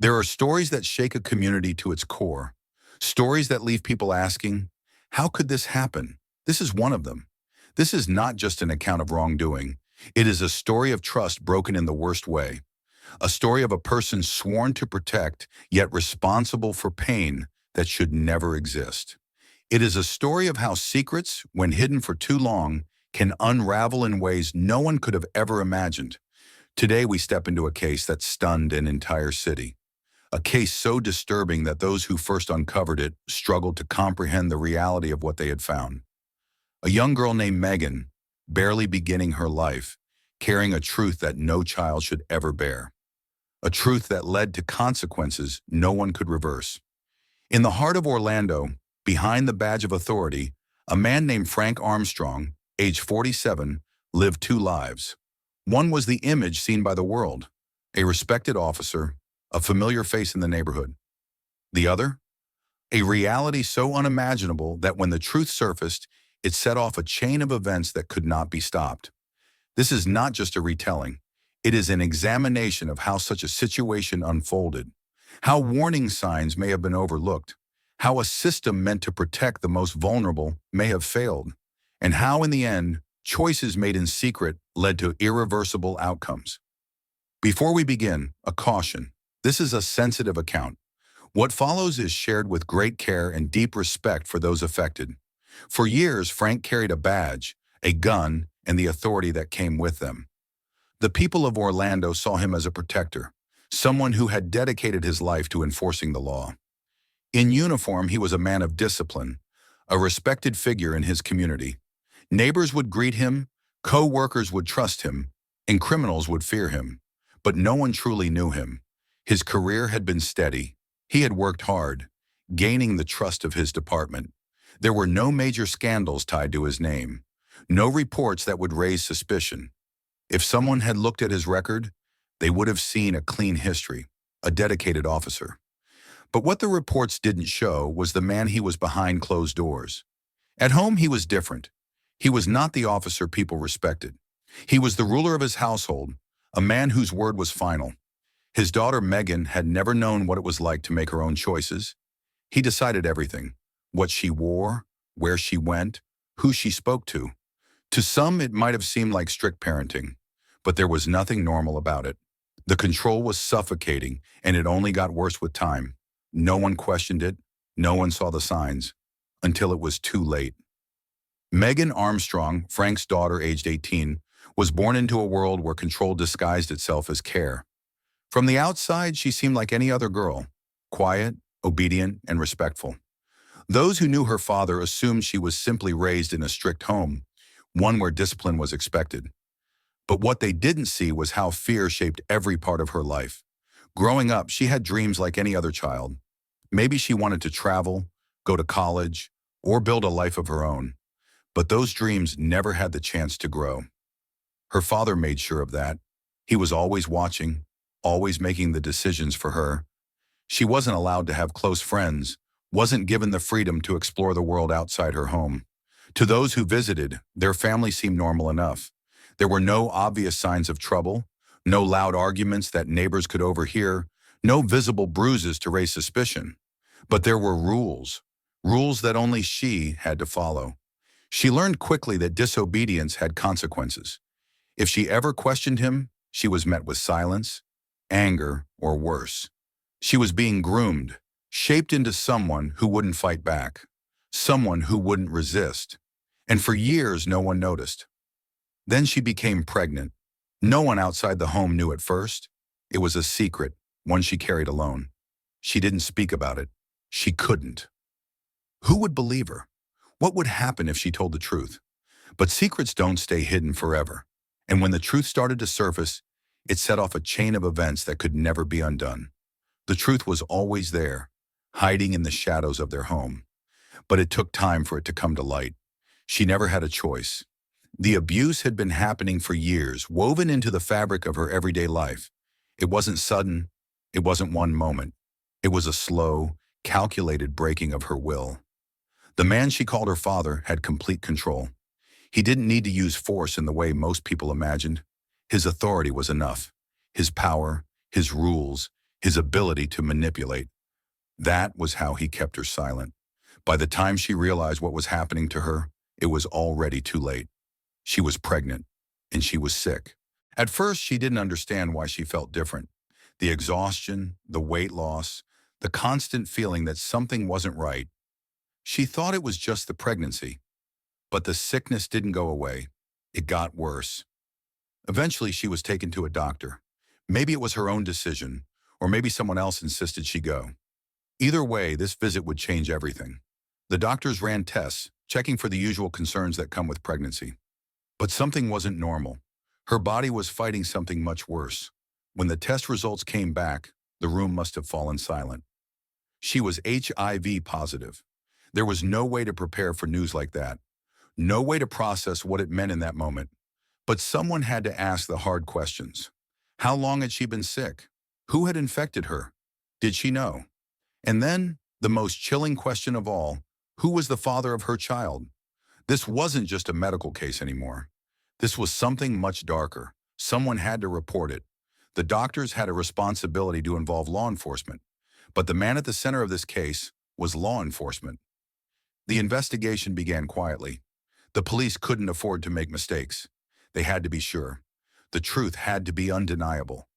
There are stories that shake a community to its core, stories that leave people asking, how could this happen? This is one of them. This is not just an account of wrongdoing. It is a story of trust broken in the worst way, a story of a person sworn to protect, yet responsible for pain that should never exist. It is a story of how secrets, when hidden for too long, can unravel in ways no one could have ever imagined. Today we step into a case that stunned an entire city. A case so disturbing that those who first uncovered it struggled to comprehend the reality of what they had found. A young girl named Meghan, barely beginning her life, carrying a truth that no child should ever bear. A truth that led to consequences no one could reverse. In the heart of Orlando, behind the badge of authority, a man named Frank Armstrong, age 47, lived two lives. One was the image seen by the world, a respected officer, a familiar face in the neighborhood. The other? A reality so unimaginable that when the truth surfaced, it set off a chain of events that could not be stopped. This is not just a retelling. It is an examination of how such a situation unfolded, how warning signs may have been overlooked, how a system meant to protect the most vulnerable may have failed, and how in the end, choices made in secret led to irreversible outcomes. Before we begin, a caution. This is a sensitive account. What follows is shared with great care and deep respect for those affected. For years, Frank carried a badge, a gun, and the authority that came with them. The people of Orlando saw him as a protector, someone who had dedicated his life to enforcing the law. In uniform, he was a man of discipline, a respected figure in his community. Neighbors would greet him, co-workers would trust him, and criminals would fear him. But no one truly knew him. His career had been steady. He had worked hard, gaining the trust of his department. There were no major scandals tied to his name, no reports that would raise suspicion. If someone had looked at his record, they would have seen a clean history, a dedicated officer. But what the reports didn't show was the man he was behind closed doors. At home, he was different. He was not the officer people respected. He was the ruler of his household, a man whose word was final. His daughter Meghan had never known what it was like to make her own choices. He decided everything, what she wore, where she went, who she spoke to. To some, it might have seemed like strict parenting, but there was nothing normal about it. The control was suffocating, and it only got worse with time. No one questioned it, no one saw the signs, until it was too late. Meghan Armstrong, Frank's daughter aged 18, was born into a world where control disguised itself as care. From the outside, she seemed like any other girl, quiet, obedient, and respectful. Those who knew her father assumed she was simply raised in a strict home, one where discipline was expected. But what they didn't see was how fear shaped every part of her life. Growing up, she had dreams like any other child. Maybe she wanted to travel, go to college, or build a life of her own. But those dreams never had the chance to grow. Her father made sure of that. He was always watching, always making the decisions for her. She wasn't allowed to have close friends, wasn't given the freedom to explore the world outside her home. To those who visited, their family seemed normal enough. There were no obvious signs of trouble, no loud arguments that neighbors could overhear, no visible bruises to raise suspicion. But there were rules, rules that only she had to follow. She learned quickly that disobedience had consequences. If she ever questioned him, she was met with silence, anger, or worse. She was being groomed, shaped into someone who wouldn't fight back, someone who wouldn't resist. And for years, no one noticed. Then she became pregnant. No one outside the home knew at first. It was a secret, one she carried alone. She didn't speak about it. She couldn't. Who would believe her? What would happen if she told the truth? But secrets don't stay hidden forever. And when the truth started to surface, it set off a chain of events that could never be undone. The truth was always there, hiding in the shadows of their home. But it took time for it to come to light. She never had a choice. The abuse had been happening for years, woven into the fabric of her everyday life. It wasn't sudden. It wasn't one moment. It was a slow, calculated breaking of her will. The man she called her father had complete control. He didn't need to use force in the way most people imagined. His authority was enough. His power, his rules, his ability to manipulate. That was how he kept her silent. By the time she realized what was happening to her, it was already too late. She was pregnant, and she was sick. At first, she didn't understand why she felt different. The exhaustion, the weight loss, the constant feeling that something wasn't right. She thought it was just the pregnancy. But the sickness didn't go away. It got worse. Eventually, she was taken to a doctor. Maybe it was her own decision, or maybe someone else insisted she go. Either way, this visit would change everything. The doctors ran tests, checking for the usual concerns that come with pregnancy. But something wasn't normal. Her body was fighting something much worse. When the test results came back, the room must have fallen silent. She was HIV positive. There was no way to prepare for news like that. No way to process what it meant in that moment. But someone had to ask the hard questions. How long had she been sick? Who had infected her? Did she know? And then, the most chilling question of all, who was the father of her child? This wasn't just a medical case anymore. This was something much darker. Someone had to report it. The doctors had a responsibility to involve law enforcement. But the man at the center of this case was law enforcement. The investigation began quietly. The police couldn't afford to make mistakes. They had to be sure. The truth had to be undeniable.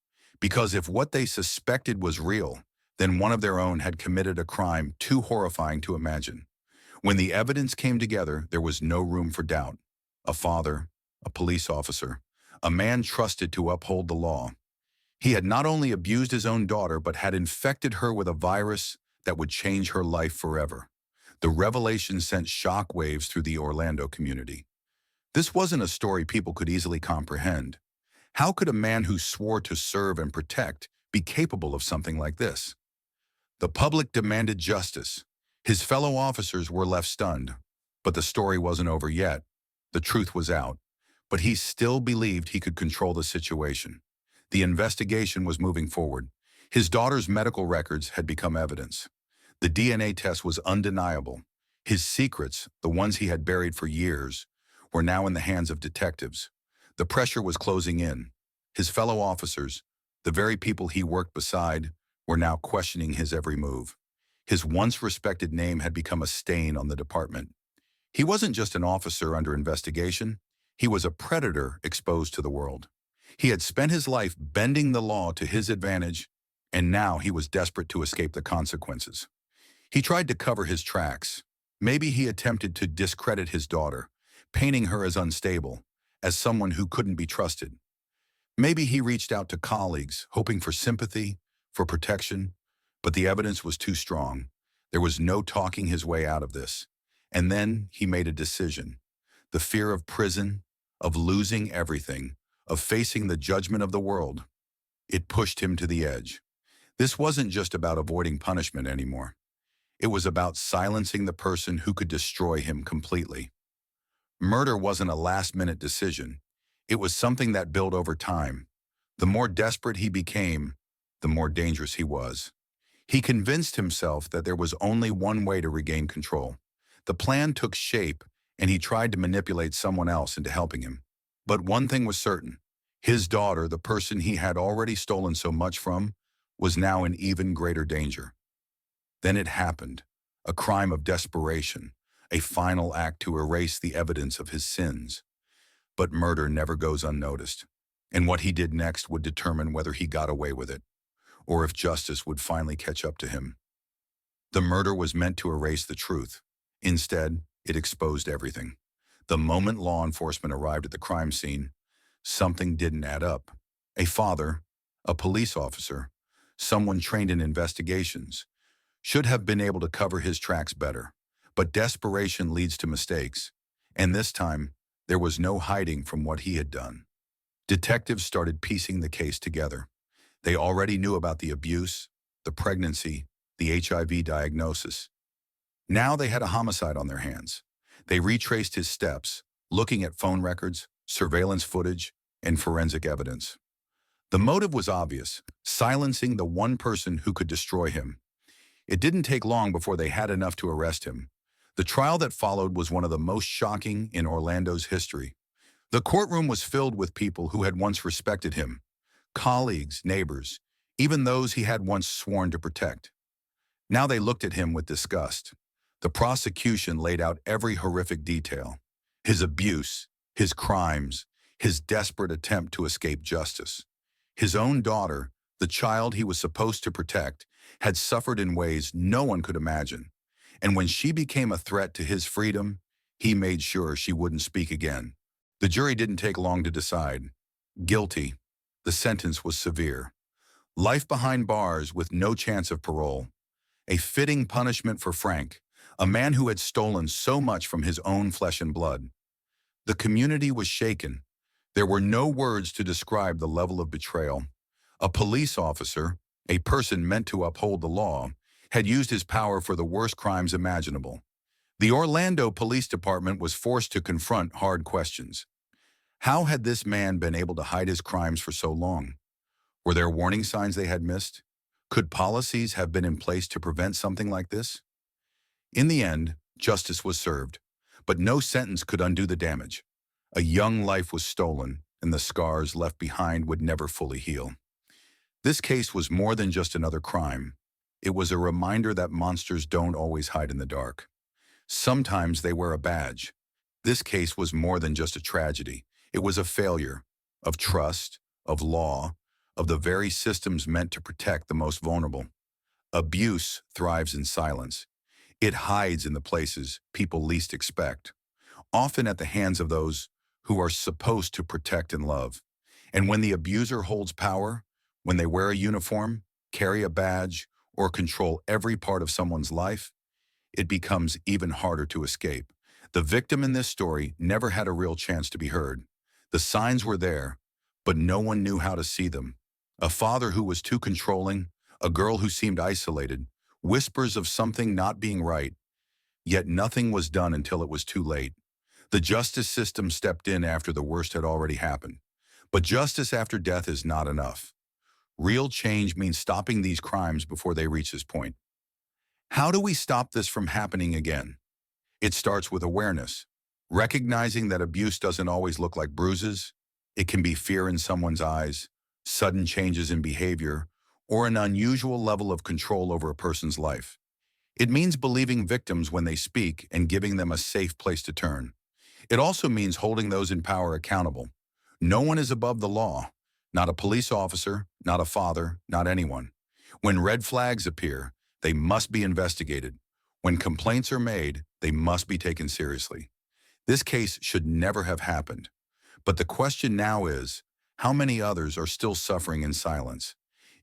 Because if what they suspected was real, then one of their own had committed a crime too horrifying to imagine. When the evidence came together, there was no room for doubt. A father, a police officer, a man trusted to uphold the law. He had not only abused his own daughter, but had infected her with a virus that would change her life forever. The revelation sent shockwaves through the Orlando community. This wasn't a story people could easily comprehend. How could a man who swore to serve and protect be capable of something like this? The public demanded justice. His fellow officers were left stunned. But the story wasn't over yet. The truth was out. But he still believed he could control the situation. The investigation was moving forward. His daughter's medical records had become evidence. The DNA test was undeniable. His secrets, the ones he had buried for years, were now in the hands of detectives. The pressure was closing in. His fellow officers, the very people he worked beside, were now questioning his every move. His once respected name had become a stain on the department. He wasn't just an officer under investigation. He was a predator exposed to the world. He had spent his life bending the law to his advantage, and now he was desperate to escape the consequences. He tried to cover his tracks. Maybe he attempted to discredit his daughter, painting her as unstable, as someone who couldn't be trusted. Maybe he reached out to colleagues, hoping for sympathy, for protection, but the evidence was too strong. There was no talking his way out of this. And then he made a decision. The fear of prison, of losing everything, of facing the judgment of the world. It pushed him to the edge. This wasn't just about avoiding punishment anymore. It was about silencing the person who could destroy him completely. Murder wasn't a last-minute decision. It was something that built over time. The more desperate he became, the more dangerous he was. He convinced himself that there was only one way to regain control. The plan took shape, and he tried to manipulate someone else into helping him. But one thing was certain. His daughter, the person he had already stolen so much from, was now in even greater danger. Then it happened. A crime of desperation, a final act to erase the evidence of his sins. But murder never goes unnoticed, and what he did next would determine whether he got away with it, or if justice would finally catch up to him. The murder was meant to erase the truth. Instead, it exposed everything. The moment law enforcement arrived at the crime scene, something didn't add up. A father, a police officer, someone trained in investigations, should have been able to cover his tracks better. But desperation leads to mistakes, and this time, there was no hiding from what he had done. Detectives started piecing the case together. They already knew about the abuse, the pregnancy, the HIV diagnosis. Now they had a homicide on their hands. They retraced his steps, looking at phone records, surveillance footage, and forensic evidence. The motive was obvious: silencing the one person who could destroy him. It didn't take long before they had enough to arrest him. The trial that followed was one of the most shocking in Orlando's history. The courtroom was filled with people who had once respected him: colleagues, neighbors, even those he had once sworn to protect. Now they looked at him with disgust. The prosecution laid out every horrific detail: his abuse, his crimes, his desperate attempt to escape justice. His own daughter, the child he was supposed to protect, had suffered in ways no one could imagine. And when she became a threat to his freedom, he made sure she wouldn't speak again. The jury didn't take long to decide. Guilty. The sentence was severe. Life behind bars with no chance of parole. A fitting punishment for Frank, a man who had stolen so much from his own flesh and blood. The community was shaken. There were no words to describe the level of betrayal. A police officer, a person meant to uphold the law, had used his power for the worst crimes imaginable. The Orlando Police Department was forced to confront hard questions. How had this man been able to hide his crimes for so long? Were there warning signs they had missed? Could policies have been in place to prevent something like this? In the end, justice was served, but no sentence could undo the damage. A young life was stolen, and the scars left behind would never fully heal. This case was more than just another crime. It was a reminder that monsters don't always hide in the dark. Sometimes they wear a badge. This case was more than just a tragedy. It was a failure of trust, of law, of the very systems meant to protect the most vulnerable. Abuse thrives in silence. It hides in the places people least expect, often at the hands of those who are supposed to protect and love. And when the abuser holds power, when they wear a uniform, carry a badge, or control every part of someone's life, it becomes even harder to escape. The victim in this story never had a real chance to be heard. The signs were there, but no one knew how to see them. A father who was too controlling, a girl who seemed isolated, whispers of something not being right, yet nothing was done until it was too late. The justice system stepped in after the worst had already happened. But justice after death is not enough. Real change means stopping these crimes before they reach this point. How do we stop this from happening again? It starts with awareness, recognizing that abuse doesn't always look like bruises. It can be fear in someone's eyes, sudden changes in behavior, or an unusual level of control over a person's life. It means believing victims when they speak and giving them a safe place to turn. It also means holding those in power accountable. No one is above the law, not a police officer, not a father, not anyone. When red flags appear, they must be investigated. When complaints are made, they must be taken seriously. This case should never have happened. But the question now is, how many others are still suffering in silence?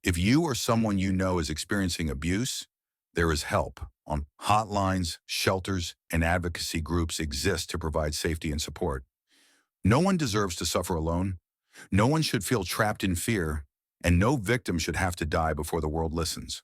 If you or someone you know is experiencing abuse, there is help. Hotlines, shelters, and advocacy groups exist to provide safety and support. No one deserves to suffer alone. No one should feel trapped in fear, and no victim should have to die before the world listens.